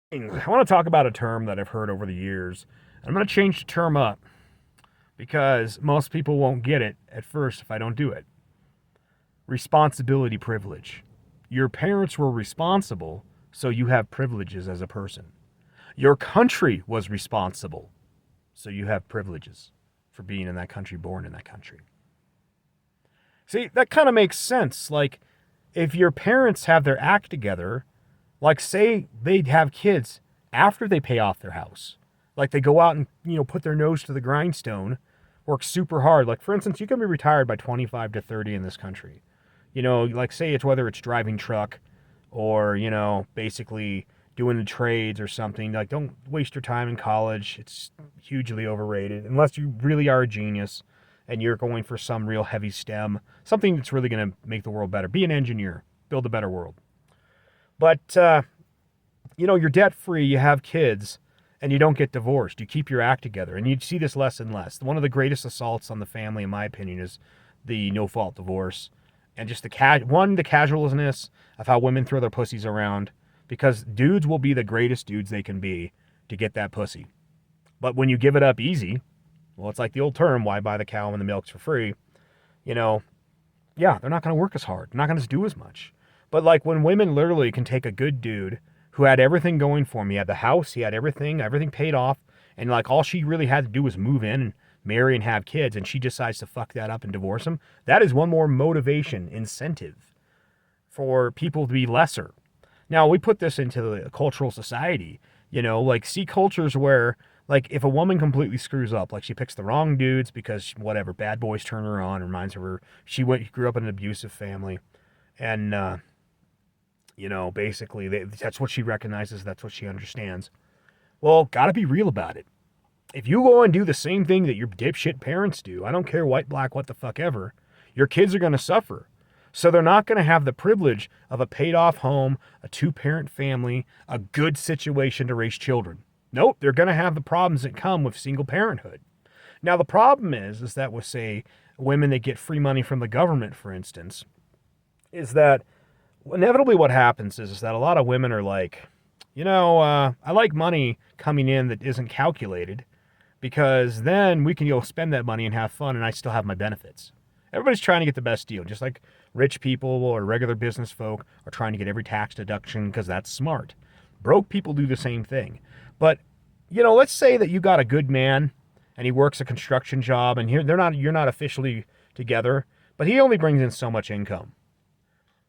I want to talk about a term that I've heard over the years. I'm going to change the term up because most people won't get it at first if I don't do it. Responsibility privilege. Your parents were responsible, so you have privileges as a person. Your country was responsible, so you have privileges for being in that country, born in that country. See, that kind of makes sense. Like, if your parents have their act together, like, say they'd have kids after they pay off their house. Like, they go out and, put their nose to the grindstone, work super hard. Like, for instance, you can be retired by 25 to 30 in this country. Like, say it's whether it's driving truck or, basically doing the trades or something. Like, don't waste your time in college. It's hugely overrated unless you really are a genius and you're going for some real heavy STEM, something that's really going to make the world better. Be an engineer, build a better world. But, you're debt free, you have kids, and you don't get divorced. You keep your act together. And you see this less and less. One of the greatest assaults on the family, in my opinion, is the no fault divorce. And just the casualness of how women throw their pussies around. Because dudes will be the greatest dudes they can be to get that pussy. But when you give it up easy, well, it's like the old term, why buy the cow when the milk's for free? Yeah, they're not going to work as hard. They're not going to do as much. But like when women literally can take a good dude who had everything going for him, he had the house, he had everything paid off, and like all she really had to do was move in and marry and have kids, and she decides to fuck that up and divorce him. That is one more motivation, incentive for people to be lesser. Now, we put this into the cultural society, like see cultures where like if a woman completely screws up, like she picks the wrong dudes because whatever, bad boys turn her on, reminds her she grew up in an abusive family, and basically that's what she recognizes, that's what she understands. Well, gotta be real about it. If you go and do the same thing that your dipshit parents do, I don't care white, black, what the fuck ever, your kids are gonna suffer. So they're not gonna have the privilege of a paid off home, a two-parent family, a good situation to raise children. Nope, they're gonna have the problems that come with single parenthood. Now the problem is that with, say, women that get free money from the government, for instance, is that inevitably what happens is that a lot of women are like, I like money coming in that isn't calculated because then we can go spend that money and have fun and I still have my benefits. Everybody's trying to get the best deal, just like rich people or regular business folk are trying to get every tax deduction because that's smart. Broke people do the same thing. But, let's say that you got a good man and he works a construction job and you're not officially together, but he only brings in so much income.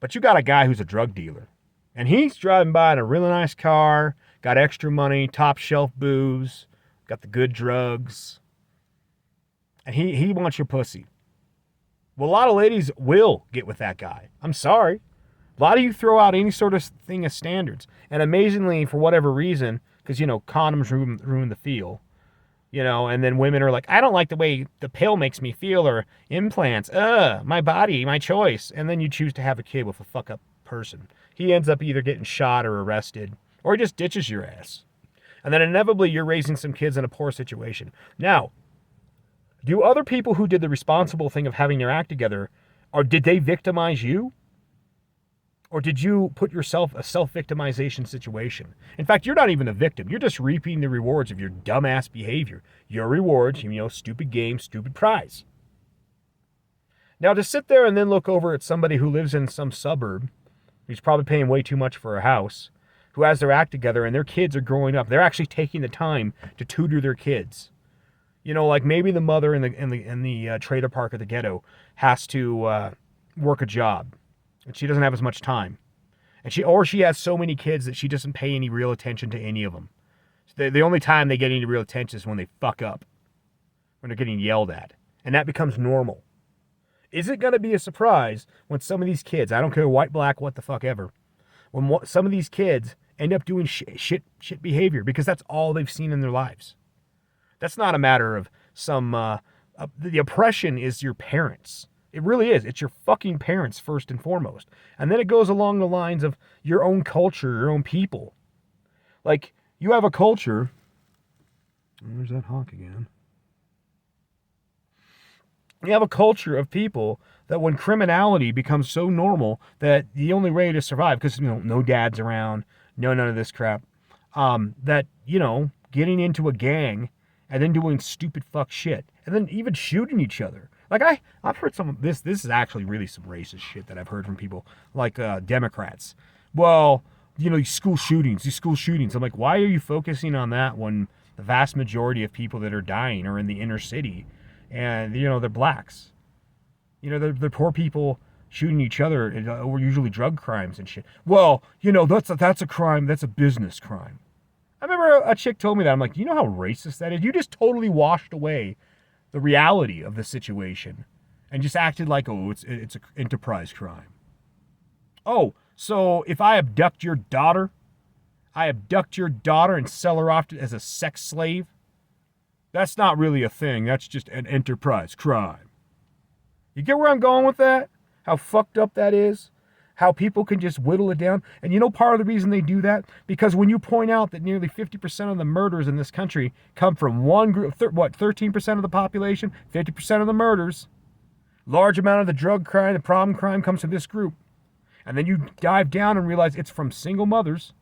But you got a guy who's a drug dealer, and he's driving by in a really nice car, got extra money, top shelf booze, got the good drugs, and he wants your pussy. Well, a lot of ladies will get with that guy. I'm sorry. A lot of you throw out any sort of thing as standards. And amazingly, for whatever reason, because, condoms ruin the feel, and then women are like, I don't like the way the pill makes me feel, or implants, my body, my choice. And then you choose to have a kid with a fuck up person. He ends up either getting shot or arrested, or he just ditches your ass. And then inevitably you're raising some kids in a poor situation. Now, do other people who did the responsible thing of having their act together, or did they victimize you? Or did you put yourself a self-victimization situation? In fact, you're not even a victim. You're just reaping the rewards of your dumbass behavior. Your rewards, stupid game, stupid prize. Now, to sit there and then look over at somebody who lives in some suburb, who's probably paying way too much for a house, who has their act together and their kids are growing up. They're actually taking the time to tutor their kids. Like maybe the mother in the trailer park of the ghetto has to work a job. And she doesn't have as much time. And she has so many kids that she doesn't pay any real attention to any of them. The only time they get any real attention is when they fuck up, when they're getting yelled at. And that becomes normal. Is it going to be a surprise when some of these kids, I don't care white, black, what the fuck ever, when some of these kids end up doing shit behavior because that's all they've seen in their lives? That's not a matter of the oppression is your parents. It really is. It's your fucking parents first and foremost. And then it goes along the lines of your own culture, your own people. Like, you have a culture. There's that hawk again. You have a culture of people that when criminality becomes so normal that the only way to survive, because, no dad's around, no none of this crap. that, getting into a gang and then doing stupid fuck shit and then even shooting each other. Like I've heard some of this. This is actually really some racist shit that I've heard from people like Democrats. Well, these school shootings. I'm like, why are you focusing on that when the vast majority of people that are dying are in the inner city, and they're blacks. They're poor people shooting each other over usually drug crimes and shit. Well, that's a crime. That's a business crime. I remember a chick told me that. I'm like, you know how racist that is? You just totally washed away the reality of the situation and just acted like, oh, it's an enterprise crime. Oh, so if I abduct your daughter and sell her off as a sex slave, that's not really a thing. That's just an enterprise crime. You get where I'm going with that? How fucked up that is? How people can just whittle it down. And part of the reason they do that? Because when you point out that nearly 50% of the murders in this country come from one group, 13% of the population, 50% of the murders, large amount of the drug crime, the problem crime comes from this group. And then you dive down and realize it's from single mothers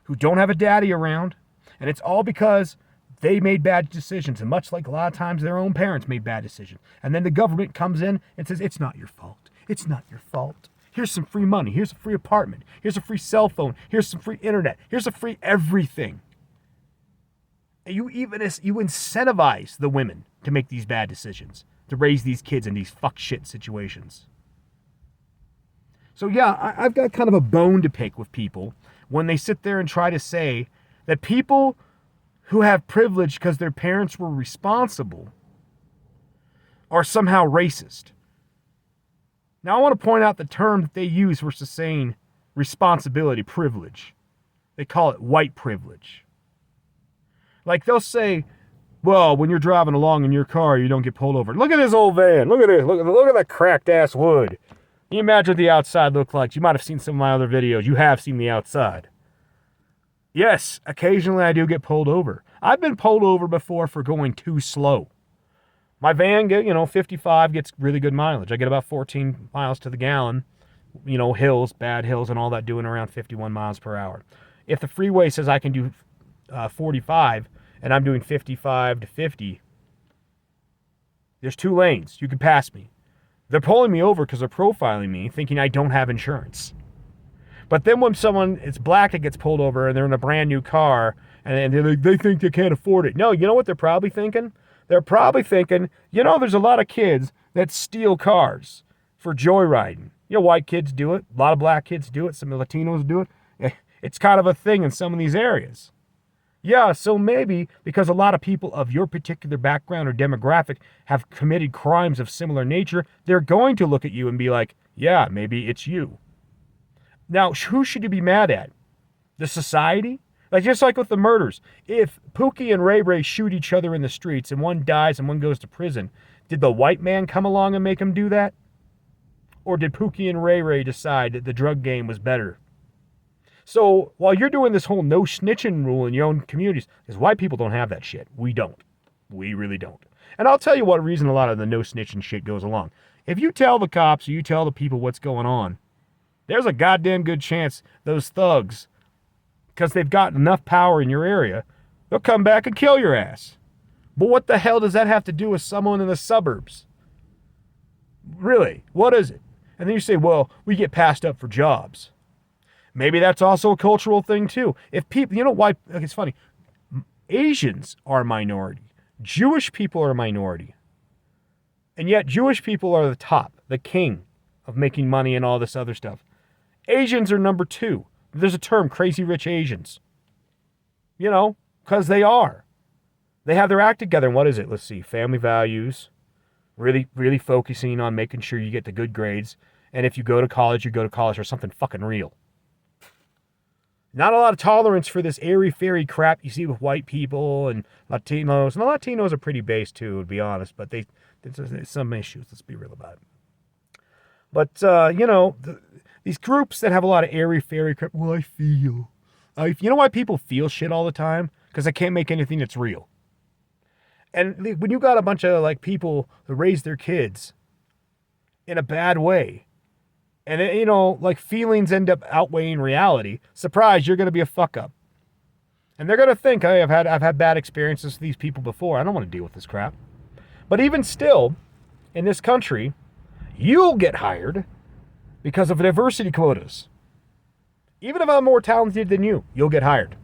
who don't have a daddy around. And it's all because they made bad decisions. And much like a lot of times their own parents made bad decisions. And then the government comes in and says, it's not your fault. It's not your fault. Here's some free money. Here's a free apartment. Here's a free cell phone. Here's some free internet. Here's a free everything. And you incentivize the women to make these bad decisions, to raise these kids in these fuck shit situations. So yeah, I've got kind of a bone to pick with people when they sit there and try to say that people who have privilege because their parents were responsible are somehow racist. Now, I want to point out the term that they use versus saying responsibility, privilege. They call it white privilege. Like they'll say, well, when you're driving along in your car, you don't get pulled over. Look at this old van. Look at this. Look at that cracked ass wood. Can you imagine what the outside looked like? You might have seen some of my other videos. You have seen the outside. Yes, occasionally I do get pulled over. I've been pulled over before for going too slow. My van, 55 gets really good mileage. I get about 14 miles to the gallon, hills, bad hills, and all that doing around 51 miles per hour. If the freeway says I can do 45 and I'm doing 55 to 50, there's 2 lanes. You can pass me. They're pulling me over because they're profiling me, thinking I don't have insurance. But then when someone, it's black that gets pulled over and they're in a brand new car and they think they can't afford it. No, you know what they're probably thinking? They're probably thinking, there's a lot of kids that steal cars for joyriding. White kids do it. A lot of black kids do it. Some Latinos do it. It's kind of a thing in some of these areas. Yeah, so maybe because a lot of people of your particular background or demographic have committed crimes of similar nature, they're going to look at you and be like, yeah, maybe it's you. Now, who should you be mad at? The society? Just like with the murders. If Pookie and Ray Ray shoot each other in the streets and one dies and one goes to prison, did the white man come along and make him do that? Or did Pookie and Ray Ray decide that the drug game was better? So while you're doing this whole no snitching rule in your own communities, because white people don't have that shit. We don't. We really don't. And I'll tell you what reason a lot of the no snitching shit goes along. If you tell the cops or you tell the people what's going on, there's a goddamn good chance those thugs, because they've got enough power in your area, they'll come back and kill your ass. But what the hell does that have to do with someone in the suburbs? Really, what is it? And then you say, well, we get passed up for jobs. Maybe that's also a cultural thing too. If people, why, it's funny, Asians are a minority. Jewish people are a minority. And yet Jewish people are the top, the king of making money and all this other stuff. Asians are number 2. There's a term, crazy rich Asians. Because they are. They have their act together. And what is it? Let's see. Family values. Really, really focusing on making sure you get the good grades. And if you go to college, for something fucking real. Not a lot of tolerance for this airy-fairy crap you see with white people and Latinos. And the Latinos are pretty base too, to be honest. But there's some issues. Let's be real about it. But, these groups that have a lot of airy-fairy crap, well, I feel. You know why people feel shit all the time? Because they can't make anything that's real. And when you got a bunch of people who raise their kids in a bad way, And, you know, like feelings end up outweighing reality. Surprise, you're going to be a fuck up. And they're going to think, hey, I've had bad experiences with these people before. I don't want to deal with this crap. But even still, in this country, you'll get hired because of diversity quotas. Even if I'm more talented than you, you'll get hired.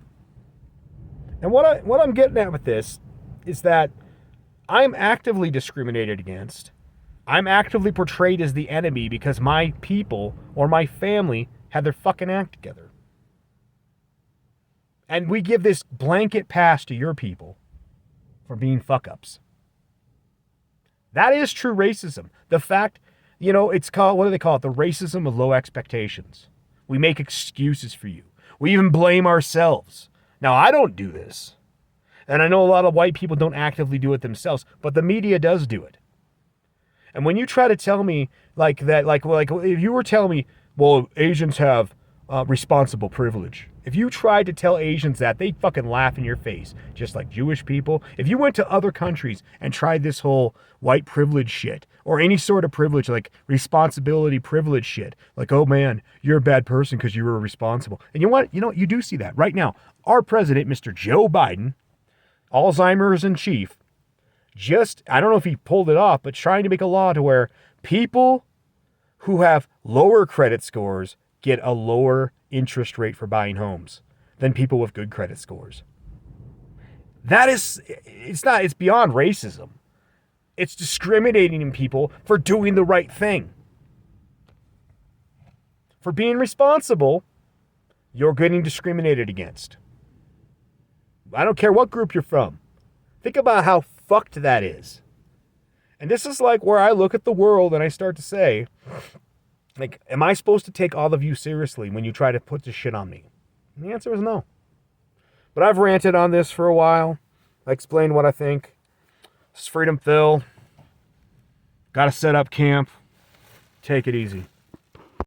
And what I'm getting at with this is that I'm actively discriminated against. I'm actively portrayed as the enemy because my people or my family had their fucking act together. And we give this blanket pass to your people for being fuck-ups. That is true racism. The fact, you know, it's called, what do they call it? The racism of low expectations. We make excuses for you. We even blame ourselves. Now, I don't do this. And I know a lot of white people don't actively do it themselves, but the media does do it. And when you try to tell me like that, like if you were telling me, well, Asians have responsible privilege. If you tried to tell Asians that, they'd fucking laugh in your face, just like Jewish people. If you went to other countries and tried this whole white privilege shit, or any sort of privilege, like responsibility privilege shit, like, oh man, you're a bad person because you were responsible. And you know what? You do see that right now. Our president, Mr. Joe Biden, Alzheimer's in chief, just, I don't know if he pulled it off, but trying to make a law to where people who have lower credit scores get a lower interest rate for buying homes than people with good credit scores. That is, it's beyond racism. It's discriminating in people for doing the right thing. For being responsible, you're getting discriminated against. I don't care what group you're from. Think about how fucked that is. And this is like where I look at the world and I start to say, like, am I supposed to take all of you seriously when you try to put this shit on me? And the answer is no. But I've ranted on this for a while. I explained what I think. This is Freedom Phil. Got to set up camp. Take it easy.